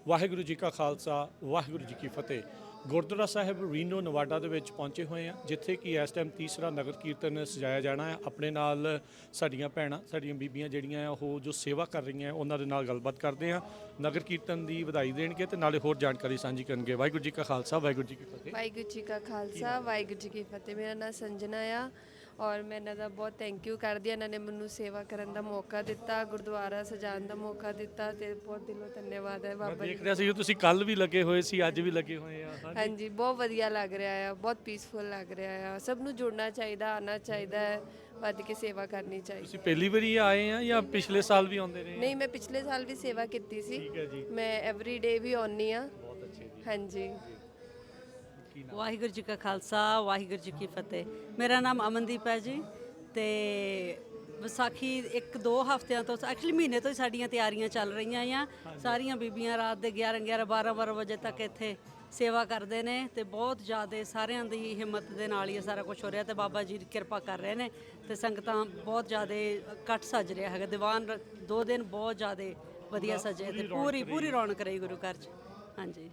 ਵਾਹਿਗੁਰੂ ਜੀ ਕਾ ਖਾਲਸਾ ਵਾਹਿਗੁਰੂ ਜੀ ਕੀ ਫਤਿਹ। ਗੁਰਦੁਆਰਾ ਸਾਹਿਬ ਰੀਨੋ ਨਵਾਡਾ ਦੇ ਵਿੱਚ ਪਹੁੰਚੇ ਹੋਏ ਹਾਂ, ਜਿੱਥੇ ਕਿ ਇਸ ਟਾਈਮ ਤੀਸਰਾ ਨਗਰ ਕੀਰਤਨ ਸਜਾਇਆ ਜਾਣਾ ਹੈ। ਆਪਣੇ ਨਾਲ ਸਾਡੀਆਂ ਭੈਣਾਂ, ਸਾਡੀਆਂ ਬੀਬੀਆਂ ਜਿਹੜੀਆਂ ਆ ਉਹ ਜੋ ਸੇਵਾ ਕਰ ਰਹੀਆਂ ਉਹਨਾਂ ਦੇ ਨਾਲ ਗੱਲਬਾਤ ਕਰਦੇ ਹਾਂ। ਨਗਰ ਕੀਰਤਨ ਦੀ ਵਧਾਈ ਦੇਣਗੇ ਤੇ ਨਾਲੇ ਹੋਰ ਜਾਣਕਾਰੀ ਸਾਂਝੀ ਕਰਨਗੇ। ਵਾਹਿਗੁਰੂ ਜੀ ਕਾ ਖਾਲਸਾ ਵਾਹਿਗੁਰੂ ਜੀ ਕੀ ਫਤਿਹ। ਵਾਹਿਗੁਰੂ ਜੀ ਕਾ ਖਾਲਸਾ ਵਾਹਿਗੁਰੂ ਜੀ ਕੀ ਫਤਿਹ। ਮੇਰਾ ਨਾਮ ਸੰਜਨਾ ਆ ਔਰ ਮੈਂ ਇਹਨਾਂ ਦਾ ਬਹੁਤ ਥੈਂਕ ਯੂ ਕਰਦੀ ਹਾਂ। ਇਹਨਾਂ ਨੇ ਮੈਨੂੰ ਸੇਵਾ ਕਰਨ ਦਾ ਮੌਕਾ ਦਿੱਤਾ, ਗੁਰਦੁਆਰਾ ਸਜਾਉਣ ਦਾ ਮੌਕਾ ਦਿੱਤਾ ਤੇ ਬਹੁਤ ਦਿਲੋਂ ਧੰਨਵਾਦ ਹੈ ਬਾਬਾ ਜੀ। ਦੇਖ ਰਿਹਾ ਸੀ ਤੁਸੀਂ ਕੱਲ ਵੀ ਲੱਗੇ ਹੋਏ ਸੀ, ਅੱਜ ਵੀ ਲੱਗੇ ਹੋਏ ਆ। ਹਾਂਜੀ, ਬਹੁਤ ਵਧੀਆ ਲੱਗ ਰਿਹਾ ਆ, ਬਹੁਤ ਪੀਸਫੁਲ ਲੱਗ ਰਿਹਾ ਆ। ਸਭ ਨੂੰ ਜੁੜਨਾ ਚਾਹੀਦਾ, ਆਉਣਾ ਚਾਹੀਦਾ ਹੈ, ਵੱਧ ਕੇ ਸੇਵਾ ਕਰਨੀ ਚਾਹੀਦੀ। ਤੁਸੀਂ ਪਹਿਲੀ ਵਾਰੀ ਆਏ ਆ ਜਾਂ ਪਿਛਲੇ ਸਾਲ ਵੀ ਆਉਂਦੇ ਰਹੇ? ਨਹੀਂ, ਮੈਂ ਪਿਛਲੇ ਸਾਲ ਵੀ ਸੇਵਾ ਕੀਤੀ ਸੀ। ਠੀਕ ਹੈ ਜੀ। ਮੈਂ ਐਵਰੀ ਡੇ ਵੀ ਆਉਂਦੀ ਹਾਂ। ਬਹੁਤ ਅੱਛੇ ਜੀ। ਹਾਂਜੀ। ਵਾਹਿਗੁਰੂ ਜੀ ਕਾ ਖਾਲਸਾ ਵਾਹਿਗੁਰੂ ਜੀ ਕੀ ਫਤਿਹ। ਮੇਰਾ ਨਾਮ ਅਮਨਦੀਪ ਹੈ ਜੀ ਤੇ ਵਿਸਾਖੀ 1-2 ਹਫ਼ਤਿਆਂ ਤੋਂ ਐਕਚੁਅਲੀ ਮਹੀਨੇ ਤੋਂ ਹੀ ਸਾਡੀਆਂ ਤਿਆਰੀਆਂ ਚੱਲ ਰਹੀਆਂ ਆ। ਸਾਰੀਆਂ ਬੀਬੀਆਂ ਰਾਤ ਦੇ 11-11 12-12 ਵਜੇ ਤੱਕ ਇੱਥੇ ਸੇਵਾ ਕਰਦੇ ਨੇ ਤੇ ਬਹੁਤ ਜ਼ਿਆਦਾ ਸਾਰਿਆਂ ਦੀ ਹਿੰਮਤ ਦੇ ਨਾਲ ਹੀ ਇਹ ਸਾਰਾ ਕੁਝ ਹੋ ਰਿਹਾ ਤੇ ਬਾਬਾ ਜੀ ਦੀ ਕਿਰਪਾ ਕਰ ਰਹੇ ਨੇ ਤੇ ਸੰਗਤਾਂ ਬਹੁਤ ਜ਼ਿਆਦਾ ਇਕੱਠ ਸੱਜ ਰਿਹਾ ਹੈਗਾ। ਦੀਵਾਨ 2 ਦਿਨ ਬਹੁਤ ਜ਼ਿਆਦਾ ਵਧੀਆ ਸਜੇ ਤੇ ਪੂਰੀ ਰੌਣਕ ਰਹੀ ਗੁਰੂ ਘਰ 'ਚ। ਹਾਂਜੀ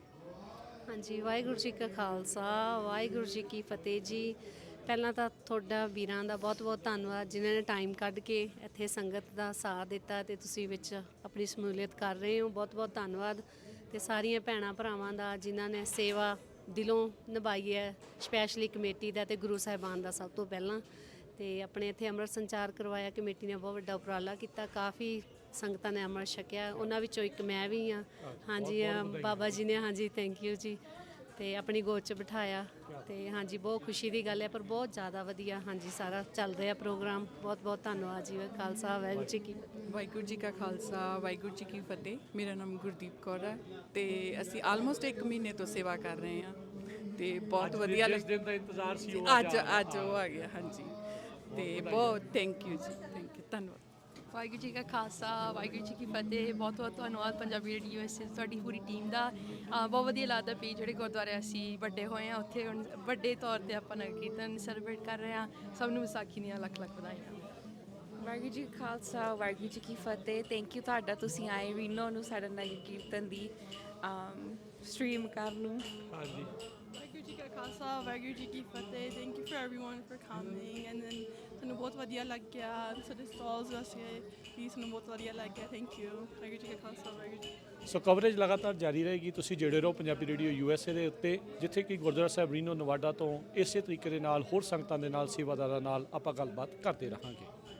ਹਾਂਜੀ, ਵਾਹਿਗੁਰੂ ਜੀ ਕਾ ਖਾਲਸਾ ਵਾਹਿਗੁਰੂ ਜੀ ਕੀ ਫਤਿਹ ਜੀ। ਪਹਿਲਾਂ ਤਾਂ ਤੁਹਾਡਾ ਵੀਰਾਂ ਦਾ ਬਹੁਤ ਬਹੁਤ ਧੰਨਵਾਦ ਜਿਨ੍ਹਾਂ ਨੇ ਟਾਈਮ ਕੱਢ ਕੇ ਇੱਥੇ ਸੰਗਤ ਦਾ ਸਾਥ ਦਿੱਤਾ ਤੇ ਤੁਸੀਂ ਵਿੱਚ ਆਪਣੀ ਸ਼ਮੂਲੀਅਤ ਕਰ ਰਹੇ ਹੋ। ਬਹੁਤ ਬਹੁਤ ਧੰਨਵਾਦ। ਤੇ ਸਾਰੀਆਂ ਭੈਣਾਂ ਭਰਾਵਾਂ ਦਾ ਜਿਨ੍ਹਾਂ ਨੇ ਸੇਵਾ ਦਿਲੋਂ ਨਿਭਾਈ ਹੈ, ਸਪੈਸ਼ਲੀ ਕਮੇਟੀ ਦਾ ਤੇ ਗੁਰੂ ਸਾਹਿਬਾਨ ਦਾ ਸਭ ਤੋਂ ਪਹਿਲਾਂ। ਤੇ ਆਪਣੇ ਇੱਥੇ ਅੰਮ੍ਰਿਤ ਸੰਚਾਰ ਕਰਵਾਇਆ, ਕਮੇਟੀ ਨੇ ਬਹੁਤ ਵੱਡਾ ਉਪਰਾਲਾ ਕੀਤਾ, ਕਾਫੀ ਸੰਗਤਾਂ ਨੇ ਅੰਮ੍ਰਿਤ ਛਕਿਆ, ਉਹਨਾਂ ਵਿੱਚੋਂ ਇੱਕ ਮੈਂ ਵੀ ਹਾਂ। ਹਾਂਜੀ, ਬਾਬਾ ਜੀ ਨੇ ਹਾਂਜੀ ਥੈਂਕ ਯੂ ਜੀ ਤੇ ਆਪਣੀ ਗੋਦ 'ਚ ਬਿਠਾਇਆ ਤੇ ਹਾਂਜੀ ਬਹੁਤ ਖੁਸ਼ੀ ਦੀ ਗੱਲ ਹੈ, ਪਰ ਬਹੁਤ ਜ਼ਿਆਦਾ ਵਧੀਆ ਹਾਂਜੀ ਸਾਰਾ ਚੱਲ ਰਿਹਾ ਪ੍ਰੋਗਰਾਮ। ਬਹੁਤ ਬਹੁਤ ਧੰਨਵਾਦ ਜੀ। ਖਾਲਸਾ ਵਾਹਿਗੁਰੂ ਜੀ ਕੀ ਫਤਿਹ। ਵਾਹਿਗੁਰੂ ਜੀ ਕਾ ਖਾਲਸਾ ਵਾਹਿਗੁਰੂ ਜੀ ਕੀ ਫਤਿਹ। ਮੇਰਾ ਨਾਮ ਗੁਰਦੀਪ ਕੌਰ ਹੈ ਤੇ ਅਸੀਂ ਆਲਮੋਸਟ 1 ਮਹੀਨੇ ਤੋਂ ਸੇਵਾ ਕਰ ਰਹੇ ਹਾਂ ਤੇ ਬਹੁਤ ਵਧੀਆ ਜਿਸ ਦਿਨ ਦਾ ਇੰਤਜ਼ਾਰ ਸੀ ਅੱਜ ਉਹ ਆ ਗਿਆ। ਹਾਂਜੀ ਤੇ ਬਹੁਤ ਥੈਂਕ ਯੂ ਜੀ, ਥੈਂਕ ਯੂ, ਧੰਨਵਾਦ। ਵਾਹਿਗੁਰੂ ਜੀ ਕਾ ਖਾਲਸਾ ਵਾਹਿਗੁਰੂ ਜੀ ਕੀ ਫਤਿਹ। ਬਹੁਤ ਬਹੁਤ ਧੰਨਵਾਦ ਪੰਜਾਬੀ ਰੇਡੀਓ ਐਸ ਤੁਹਾਡੀ ਪੂਰੀ ਟੀਮ ਦਾ। ਬਹੁਤ ਵਧੀਆ ਲੱਗਦਾ ਵੀ ਜਿਹੜੇ ਗੁਰਦੁਆਰੇ ਅਸੀਂ ਵੱਡੇ ਹੋਏ ਹਾਂ ਉੱਥੇ ਹੁਣ ਵੱਡੇ ਤੌਰ 'ਤੇ ਆਪਾਂ ਨਗਰ ਕੀਰਤਨ ਸੈਲੀਬ੍ਰੇਟ ਕਰ ਰਹੇ ਹਾਂ। ਸਭ ਨੂੰ ਵਿਸਾਖੀ ਦੀਆਂ ਲੱਖ ਲੱਖ ਵਧਾਈਆਂ। ਵਾਹਿਗੁਰੂ ਜੀ ਕਾ ਖਾਲਸਾ ਵਾਹਿਗੁਰੂ ਜੀ ਕੀ ਫਤਿਹ। ਥੈਂਕ ਯੂ ਤੁਹਾਡਾ, ਤੁਸੀਂ ਆਏ ਰੀਨੋ ਨੂੰ ਸਾਡਾ ਨਗਰ ਕੀਰਤਨ ਦੀ ਸਟ੍ਰੀਮ ਕਰਨ ਨੂੰ। ਹਾਂਜੀ। ਵਾਹਿਗੁਰੂ ਜੀ ਕਾ ਖਾਲਸਾ ਵਾਹਿਗੁਰੂ ਜੀ ਕੀ ਫਤਿਹ। Thank you for everyone for coming and then ਸਾਨੂੰ ਬਹੁਤ ਵਧੀਆ ਲੱਗਿਆ ਸਾਡੇ ਸਟਾਲਸ ਵਾਸਤੇ ਵੀ ਸਾਨੂੰ ਬਹੁਤ ਵਧੀਆ ਲੱਗਿਆ। Thank you. ਵਾਹਿਗੁਰੂ ਜੀ ਕਾ ਖਾਲਸਾ ਵਾਹਿਗੁਰੂ ਜੀ। ਸੋ ਕਵਰੇਜ ਲਗਾਤਾਰ ਜਾਰੀ ਰਹੇਗੀ। ਤੁਸੀਂ ਜੁੜੇ ਰਹੋ ਪੰਜਾਬੀ ਰੇਡੀਓ USA ਦੇ ਉੱਤੇ, ਜਿੱਥੇ ਕਿ ਗੁਰਦੁਆਰਾ ਸਾਹਿਬ ਰੀਨੋ ਨਵਾਡਾ ਤੋਂ ਇਸੇ ਤਰੀਕੇ ਦੇ ਨਾਲ ਹੋਰ ਸੰਗਤਾਂ ਦੇ ਨਾਲ, ਸੇਵਾਦਾਰਾਂ ਨਾਲ ਆਪਾਂ ਗੱਲਬਾਤ ਕਰਦੇ ਰਹਾਂਗੇ।